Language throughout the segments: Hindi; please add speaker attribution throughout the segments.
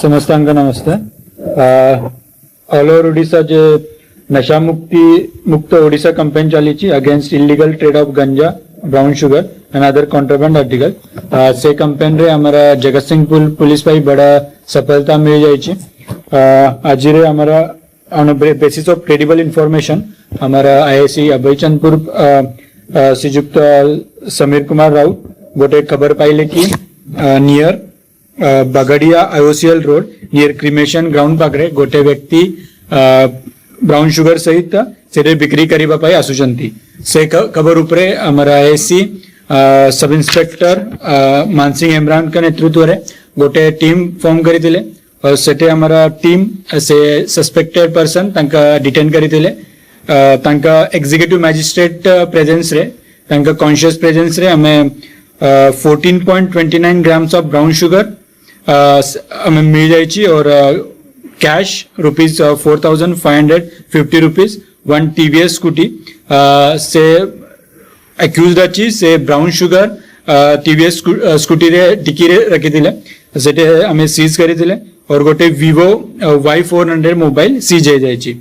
Speaker 1: समस्तांका नमस्ते। ऑल ओवर ओडिशा जे नशा मुक्त ओडिशा कैंपेन चली अगेंस्ट इलीगल ट्रेड ऑफ गंजा, brown sugar and other contraband article. से कैंपेन रे हमारा जगत सिंहपुर पुलिस पाई बड़ा सफलता मिल जाइए। आज रे हमारा on basis of credible information हमारा आईआईसी अभयचंदपुर श्रीयुक्त समीर कुमार राउत गोटे खबर पाइले कि near Bagdia IOCL road near cremation ground पाखे गोटे व्यक्ति ब्राउन शुगर सहित से बिक्री करने आसुचंती। से खबर उपरे हमारा IIC sub inspector Mansingh Imran का नेतृत्व रे गोटे टीम फॉर्म करथिले और सेटे हमारा टीम से सस्पेक्टेड पर्सन तांका डिटेन करथिले। तांका एग्जीक्यूटिव मैजिस्ट्रेट प्रेजेंस रे तांका कॉन्शियस प्रेजेंस रे हमें 14.29 ग्राम्स ऑफ ब्राउन शुगर हमें मिल जाइए और cash rupees 4,550 rupees 1 TVS scooty से एक्यूज अच्छी से ब्राउन शुगर टीवीएस स्कूटी रे टिकी रे रखी थिले सेटे हमें सीज करी और गोटे विवो Y400 मोबाइल सीज हो जाइए।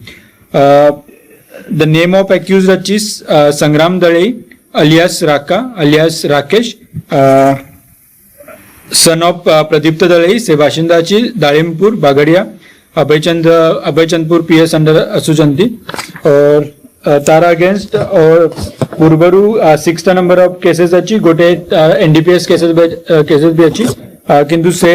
Speaker 1: द नेम ऑफ एक्यूज अच्छी Sangram Dalai alias Raka alias Rakesh son of Pradipta Dalai से बाशिंदा दाड़िमपुर बागड़िया अभयचंदपुर पीएस अंडर असुचंती और तार अगेंस्ट और पूर्वरु 6 नंबर ऑफ केसेस अच्छी गोटे एनडीपीएस केसेस भी अच्छी किंतु से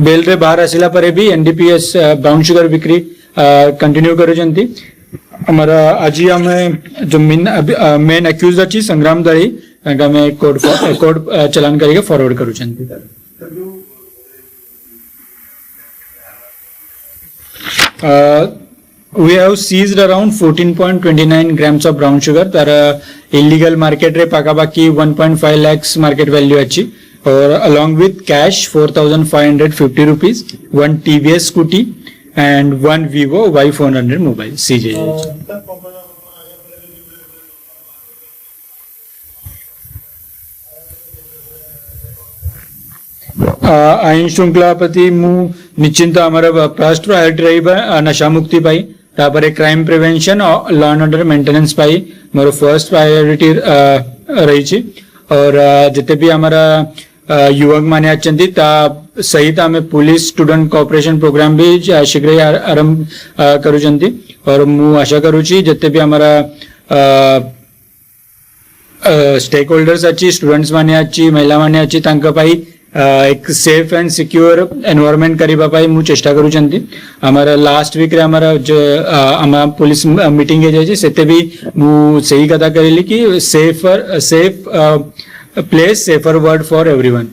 Speaker 1: बेल रे बाहर आसिला परे भी एनडीपीएस ब्राउन शुगर बिक्री कंटिन्यू करुचंती। हमारा आज हमें जो मेन एक्यूज अच्छी संग्राम दळई हमें कोर्ट चलान करके forward करुचंती। we have seized around 14.29 grams of brown sugar तार illegal market रे पाकाबाकी 1.5 lakhs market value अच्छी और along with cash 4,550 rupees 1 TVS scooty and 1 Vivo Y400 mobile CJ। आईन श्रृंखला प्रति मु निश्चिंत हमारा फर्स्ट प्रायोरिटी रही नशा मुक्ति पाई तापर क्राइम प्रिवेंशन और law and order maintenance pi more first priority रही और जिते भी हमारा युवक माने अच्छी सहित आम पुलिस स्टूडेंट कोऑपरेशन प्रोग्राम भी शीघ्र ही आरंभ करुचंती और मु आशा करुची जिते भी हमारा स्टेक होल्डर्स अच्छी स्टूडेंट्स माने अच्छी महिला माने अच्छी तांका पाई एक सेफ एंड सिक्योर एनवायरनमेंट करबा पाई मु चेष्टा करूचंती। हमारा लास्ट वीक रे हमारा जो हमारा पुलिस मीटिंग है जे सेते भी मु सही कथा करिली कि safe place safer word for everyone.